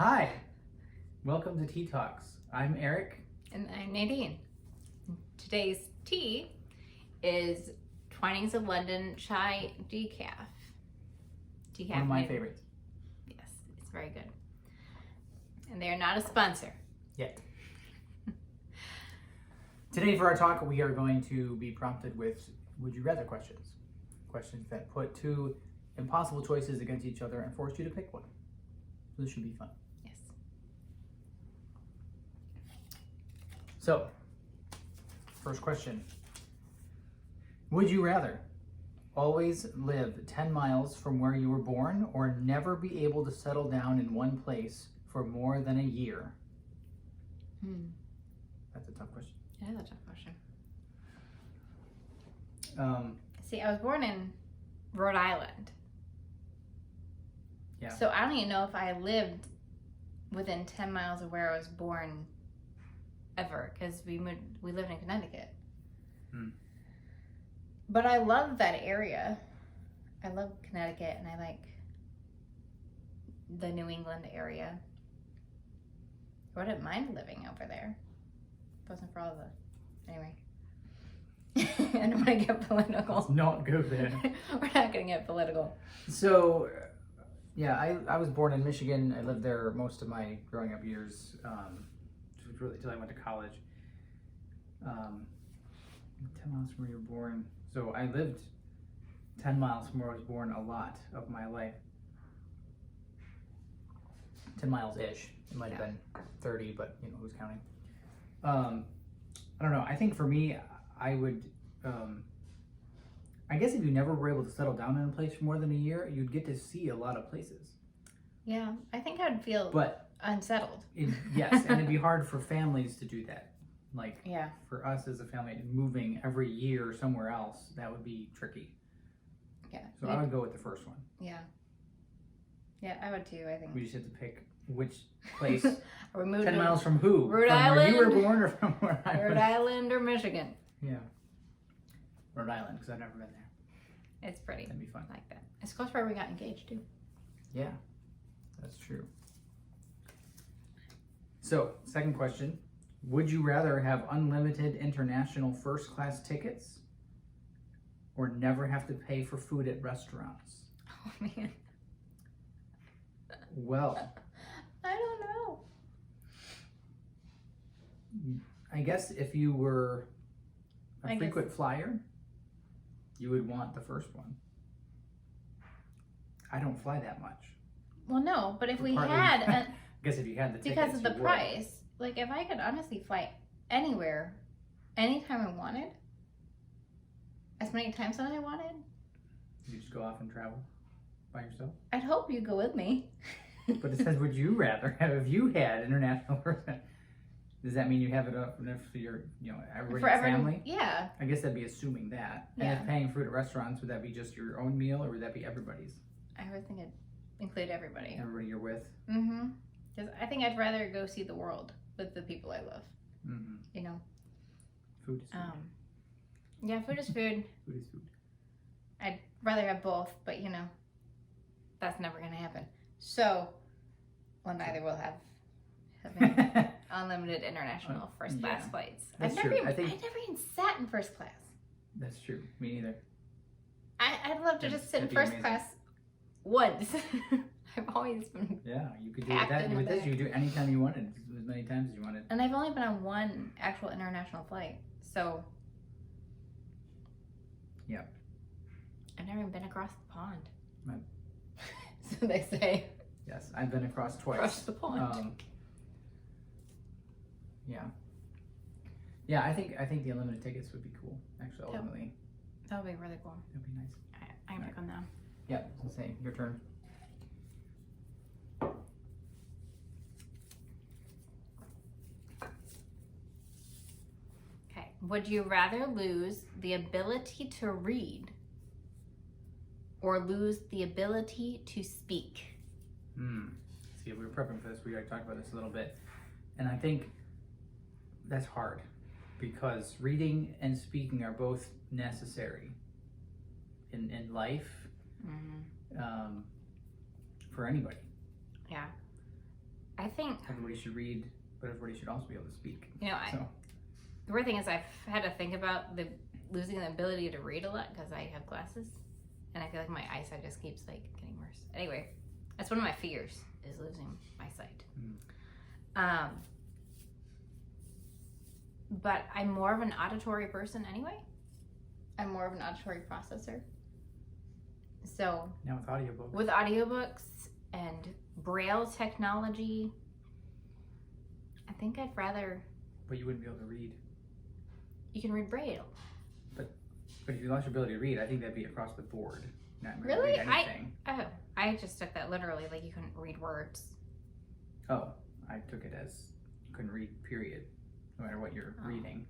Hi, welcome to Tea Talks. I'm Eric. And I'm Nadine. Today's tea is Twinings of London Chai Decaf. Decaffeinated. One of my favorites. Yes, it's very good. And they're not a sponsor. Yet. Today for our talk, we are going to be prompted with would you rather questions. Questions that put two impossible choices against each other and force you to pick one. So this should be fun. Yes. So, first question. Would you rather always live 10 miles from where you were born or never be able to settle down in one place for more than a year? That's a tough question. It is a tough question. See, I was born in Rhode Island. Yeah. So I don't even know if I lived within 10 miles of where I was born ever, because we lived in Connecticut. But I love that area. I love Connecticut, and I like the New England area. I wouldn't mind living over there. If it wasn't for all the... Anyway. I don't want to get political. Let's not go there. We're not going to get political. So, yeah, I was born in Michigan. I lived there most of my growing up years, really till I went to college. 10 miles from where you were born. So I lived 10 miles from where I was born a lot of my life. 10 miles-ish. It might have been 30, but who's counting? I don't know. I think for me, I would, I guess if you never were able to settle down in a place for more than a year, you'd get to see a lot of places. Yeah, I think I'd feel unsettled. Yes, and it'd be hard for families to do that. Like, yeah, for us as a family, moving every year somewhere else, that would be tricky. Yeah. So I would go with the first one. Yeah. Yeah, I would too, I think. We just have to pick which place. Or we moved 10 miles from who? Rhode from Island, where you were born or from where I was? Rhode Island or Michigan. Yeah. Rhode Island, because I've never been there. It's pretty. That'd be fun. I like that. It's close where we got engaged too. Yeah, that's true. So, second question. Would you rather have unlimited international first class tickets or never have to pay for food at restaurants? Oh man. Well, I don't know. I guess if you were a frequent flyer, you would want the first one. I don't fly that much. Well, no, but if we Partly- had... I guess if you had the tickets, because of the you would. price. Like, if I could honestly fly anywhere, anytime I wanted, as many times as I wanted, You just go off and travel by yourself? I'd hope you'd go with me. But it says, would you rather have, if you had international person, does that mean you have it up for your, everybody in your family? Yeah. I guess that'd be assuming that. Yeah. And if paying food at restaurants, would that be just your own meal or would that be everybody's? I would think it'd include everybody. Everybody you're with? Mm-hmm. Because I think I'd rather go see the world with the people I love. Mm-hmm. Food is food. Yeah, food is food. Food is food. I'd rather have both, but that's never going to happen. So, neither will have unlimited international first class flights. That's I've true. never even sat in first class. That's true. Me neither. I'd love to just sit in That'd be first amazing. class once. I've always been, Yeah, you could do Packed that in the with this. back. You could do it anytime you wanted, as many times as you wanted. and I've only been on one actual international flight, so. Yeah. I've never even been across the pond. Right. So they say. Yes, I've been across twice. Across the pond. Yeah. Yeah, I think the unlimited tickets would be cool. Actually, Yep. ultimately, That would be really cool. that'd be nice. I'm pick on that. Yeah, let's say your turn. Okay. Would you rather lose the ability to read or lose the ability to speak? See, we were prepping for this. We already talked about this a little bit, and I think that's hard because reading and speaking are both necessary in life, for anybody. Yeah. I think everybody should read, but everybody should also be able to speak. The weird thing is I've had to think about losing the ability to read a lot because I have glasses, and I feel like my eyesight just keeps like getting worse. Anyway, that's one of my fears is losing my sight. But I'm more of an auditory person anyway. I'm more of an auditory processor. So now with with audiobooks and Braille technology, I think I'd rather. But you wouldn't be able to read. You can read Braille. But if you lost your ability to read, I think that'd be across the board. Not Really? read anything. I just took that literally, like you couldn't read words. Oh, I took it as you couldn't read, period, no matter what you're reading.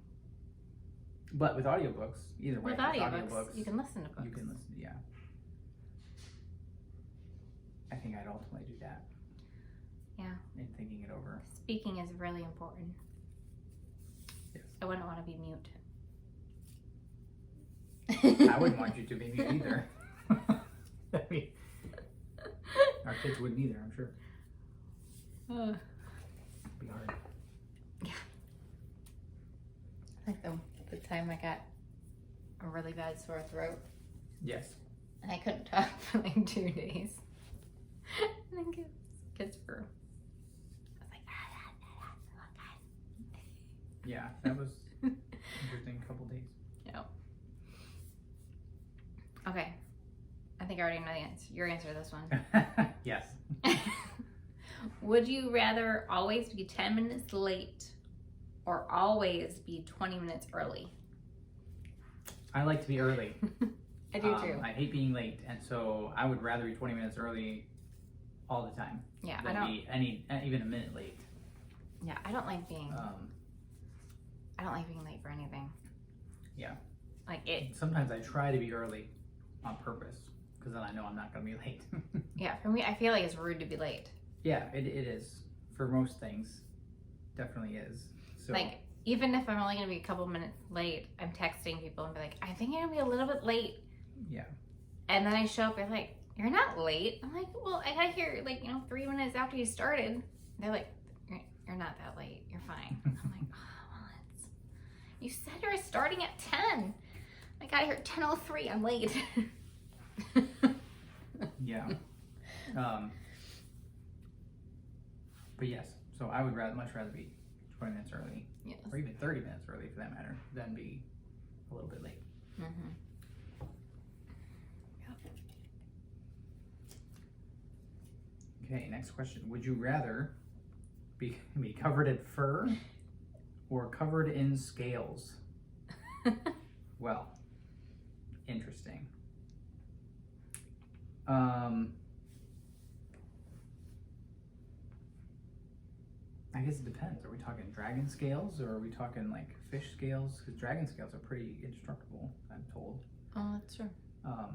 But with audiobooks, either way. With audiobooks, you can listen to books. You can listen, yeah. I think I'd ultimately do that. Yeah. In thinking it over. Speaking is really important. Yes. I wouldn't want to be mute. I wouldn't want you to be mute either. I mean, our kids wouldn't either, I'm sure. It'd be hard. Yeah. I think the time I got a really bad sore throat. Yes. And I couldn't talk for like 2 days. And then kids were. I was like, Yeah, that was interesting couple days. Yeah. Okay. I think I already know the answer. Your answer to this one. Yes. Would you rather always be 10 minutes late or always be 20 minutes early? I like to be early. I do too. I hate being late, and so I would rather be 20 minutes early all the time. Yeah, than be even a minute late. Yeah, I don't like being. I don't like being late for anything. Yeah. Like it. Sometimes I try to be early on purpose because then I know I'm not going to be late. Yeah, for me, I feel like it's rude to be late. Yeah, it is for most things. Definitely is. So like even if I'm only going to be a couple minutes late, I'm texting people and be like, I think I'm going to be a little bit late. Yeah. And then I show up, they're like, you're not late. I'm like, well, I got here 3 minutes after you started. They're like, you're not that late. You're fine. I'm like, oh, well, you said you were starting at 10. I got here at 10:03. I'm late. Yeah. But yes, so I would much rather be 20 minutes early, Yes. or even 30 minutes early for that matter, than be a little bit late. Mm-hmm. Okay, next question. Would you rather be covered in fur or covered in scales? Well, interesting. I guess it depends. Are we talking dragon scales or are we talking like fish scales? Because dragon scales are pretty indestructible, I'm told. Oh, that's true. I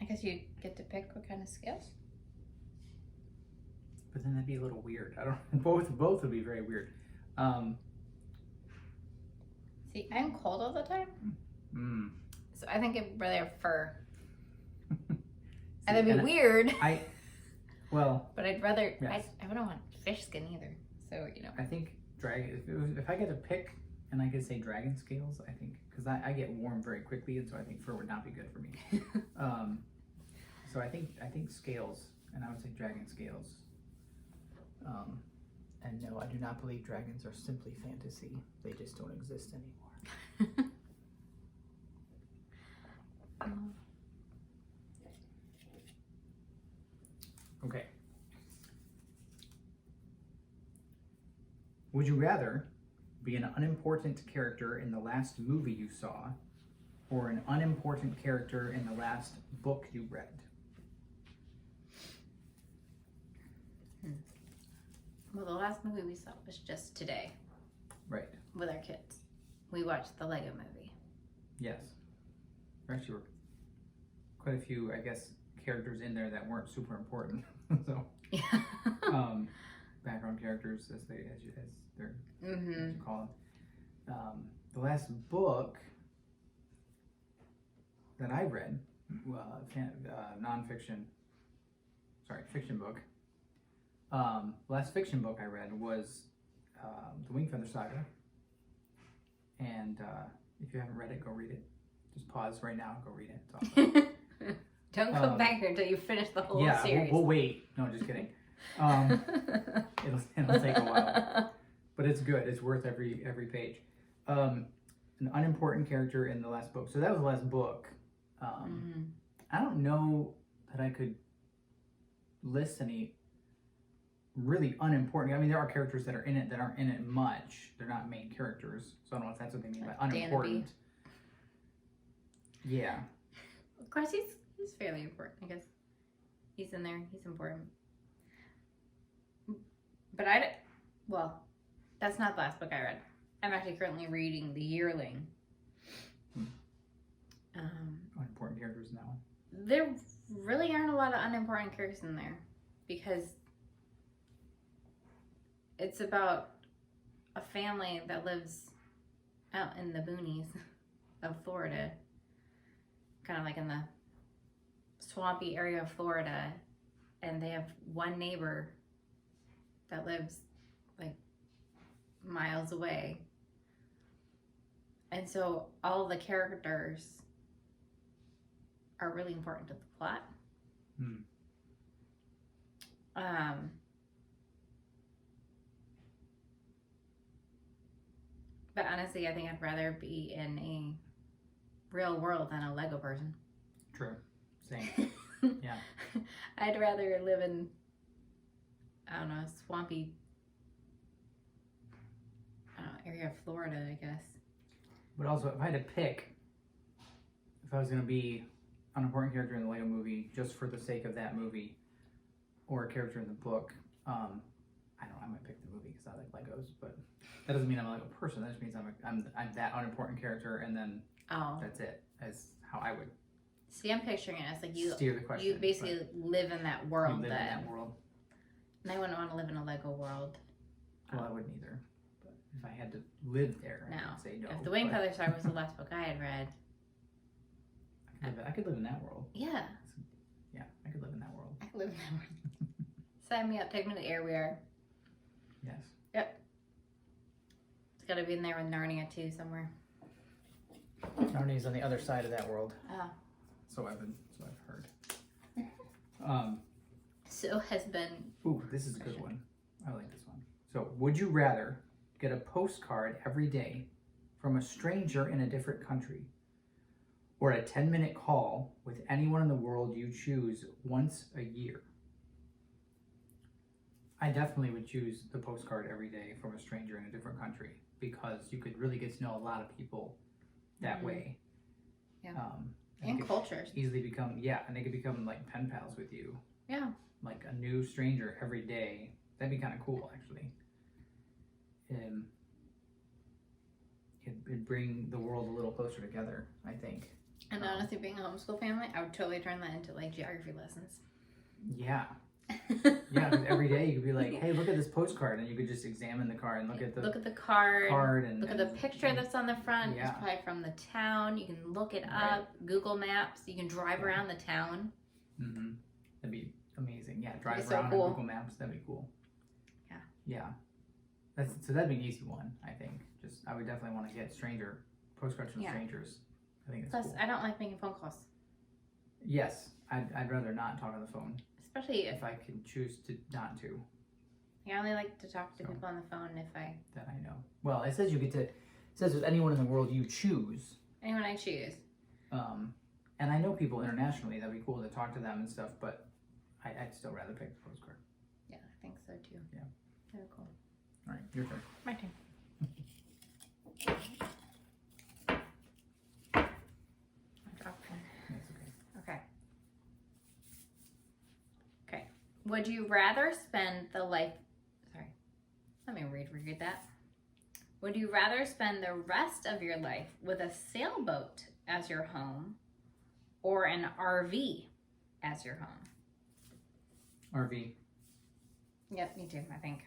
guess you get to pick what kind of scales. But then that'd be a little weird. I don't. Both would be very weird. See, I'm cold all the time, so I think I'd rather have fur. And that'd be weird. But I'd rather. Yes. I wouldn't want fish skin either. So I think dragon. If I get to pick, and I could say dragon scales, I think because I get warm very quickly, and so I think fur would not be good for me. So I think scales, and I would say dragon scales. And no, I do not believe dragons are simply fantasy. They just don't exist anymore. Okay. Would you rather be an unimportant character in the last movie you saw or an unimportant character in the last book you read? Well, the last movie we saw was just today. Right. With our kids. We watched the Lego movie. Yes. There actually were quite a few, I guess, characters in there that weren't super important. So, yeah. Background characters, as you call them. The last book that I read, fiction book, last fiction book I read was the Wingfeather Saga. And if you haven't read it, go read it. Just pause right now and go read it. It's awesome. Don't come back here until you finish the whole Yeah, series. we'll wait. No, just kidding. It'll take a while. But it's good. It's worth every page. An unimportant character in the last book. So that was the last book. I don't know that I could list any really unimportant. I mean, there are characters that are in it that aren't in it much. They're not main characters. So I don't know if that's what they mean by unimportant. Yeah. Of course, he's fairly important. I guess he's in there. He's important. But that's not the last book I read. I'm actually currently reading The Yearling. Unimportant characters in that one. There really aren't a lot of unimportant characters in there because it's about a family that lives out in the boonies of Florida, kind of like in the swampy area of Florida, and they have one neighbor that lives like miles away. And so all the characters are really important to the plot. But honestly, I think I'd rather be in a real world than a Lego person. True. Same. Yeah. I'd rather live in, I don't know, swampy area of Florida, I guess. But also, if I had to pick, if I was going to be an unimportant character in the Lego movie just for the sake of that movie, or a character in the book, I might pick the movie because I like Legos, but that doesn't mean I'm a Lego person. That just means I'm that unimportant character, and then that's it. As how I would. See, I'm picturing it as like you steer the question. You basically live in that world. You live in that world. And I wouldn't want to live in a Lego world. Well, I wouldn't either. But if I had to live there, I would say no. If the Wingfeather Saga was the last book I had read, I could live in that world. Yeah. Yeah, I could live in that world. I could live in that world. Sign me up. Take me to Airwear. Yes. Yep. It's got to be in there with Narnia too somewhere. Narnia's on the other side of that world. Oh. So I've heard. So has been. Ooh, this is a good one. I like this one. So, would you rather get a postcard every day from a stranger in a different country, or a 10-minute call with anyone in the world you choose once a year? I definitely would choose the postcard every day from a stranger in a different country because you could really get to know a lot of people that way. Yeah. And cultures. Easily become, and they could become like pen pals with you. Yeah. Like a new stranger every day. That'd be kind of cool, actually. It'd bring the world a little closer together, I think. And honestly, being a homeschool family, I would totally turn that into like geography lessons. Yeah. Yeah, because every day you could be like, hey, look at this postcard, and you could just examine the card and look at the card and look at the picture that's on the front. Yeah. It's probably from the town. You can look it up. Google Maps. You can drive around the town. Mm-hmm. That'd be amazing. Yeah, drive so around cool. on Google Maps. That'd be cool. Yeah. Yeah. That'd be an easy one, I think. I would definitely want to get postcards from strangers. I think it's Plus, cool. I don't like making phone calls. Yes, I'd rather not talk on the phone. Especially if I can choose to not to. Yeah, I only like to talk to people on the phone if I... That I know. Well, it says it says with anyone in the world you choose. Anyone I choose. And I know people internationally, that'd be cool to talk to them and stuff, but I'd still rather pick the postcard. Yeah, I think so too. Yeah. Very cool. All right, your turn. My turn. That's okay. Okay. Would you rather spend let me read that. Would you rather spend the rest of your life with a sailboat as your home or an RV as your home? RV. Yep, me too, I think.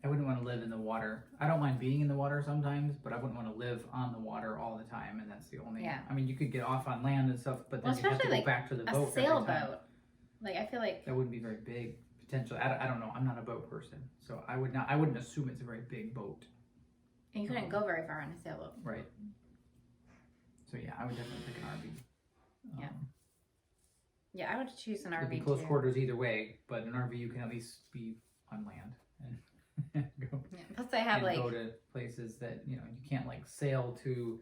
I wouldn't want to live in the water. I don't mind being in the water sometimes, but I wouldn't want to live on the water all the time, and that's the only... Yeah. I mean, you could get off on land and stuff, but then you have to go back to the boat a sailboat. Like, I feel like... That wouldn't be very big, potentially. I don't know. I'm not a boat person, so I wouldn't assume it's a very big boat. And you couldn't go very far on a sailboat. Right. So yeah, I would definitely pick an RV. Yeah. Yeah, I would choose an RV It'd be close too. quarters either way, but an RV you can at least be on land and go. Yeah. Plus, they have and like go to places that you can't like sail to,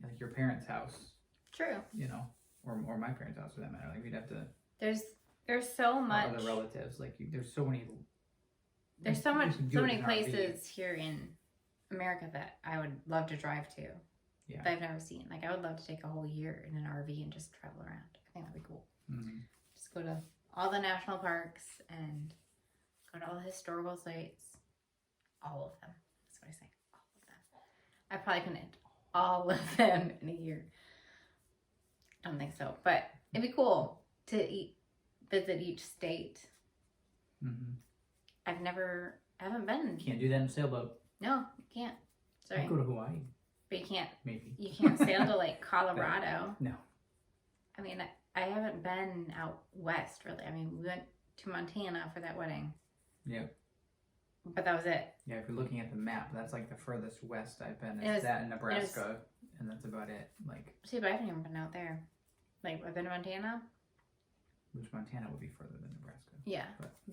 like your parents' house, true. Or my parents' house for that matter. Like we'd have to. There's so Or much. other relatives, like there's so many. There's so you many can do it in an RV. places here in America that I would love to drive to. Yeah. That I've never seen. Like I would love to take a whole year in an RV and just travel around. I think that'd be cool. Mm-hmm. Just go to all the national parks and go to all the historical sites. All of them. That's what I say. All of them. I probably couldn't hit all of them in a year. I don't think so. But it'd be cool to visit each state. Mm-hmm. I haven't been. Can't do that in a sailboat. No, you can't. Sorry. I'd go to Hawaii, But you can't maybe. sail to like Colorado. No. I mean, I haven't been out west really. I mean, we went to Montana for that wedding. Yeah. But that was it. Yeah, if you're looking at the map, that's like the furthest west I've been. It was- It's that in Nebraska, and that's about it. Like, See, but I haven't even been out there. Like, I've been to Montana. which Montana would be further than Nebraska. Yeah.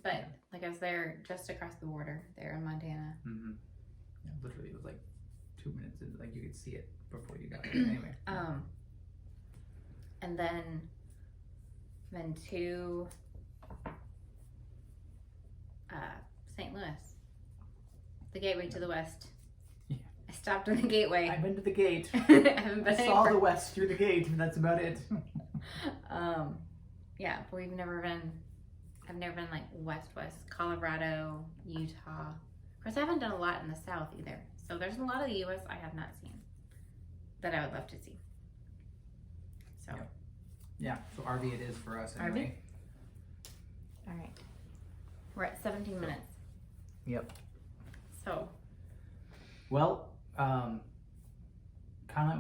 But like I was there just across the border there in Montana. Mm-hmm. Yeah, literally, it was like 2 minutes. Like you could see it before you got there. Anyway. And then to St. Louis, the gateway to the west. Yeah. I stopped in the gateway. I've been to the gate. I haven't been I saw the west through the gate, and that's about it. Yeah, but I've never been like west, Colorado, Utah. Of course, I haven't done a lot in the south either. So there's a lot of the U.S. I have not seen that I would love to see. So. Yep. Yeah, so RV it is for us anyway. All right. We're at 17 minutes. Yep. So. Well, comment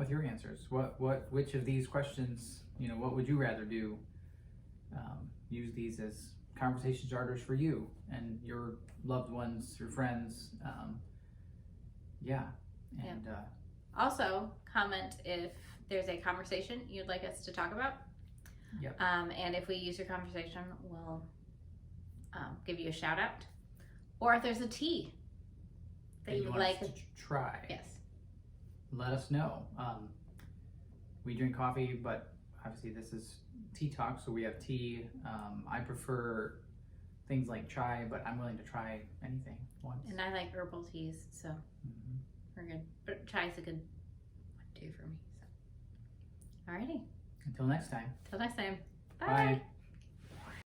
with your answers. Which of these questions, what would you rather do? Use these as conversation starters for you and your loved ones, your friends. And also, comment if there's a conversation you'd like us to talk about. Yep. And if we use your conversation, we'll give you a shout out. Or if there's a tea that you would want like us to try. Yes. Let us know. We drink coffee, but obviously this is tea talk, so we have tea. I prefer things like chai, but I'm willing to try anything once. And I like herbal teas, so we're good. But chai's a good one too for me. So, alrighty. Until next time. Till next time. Bye.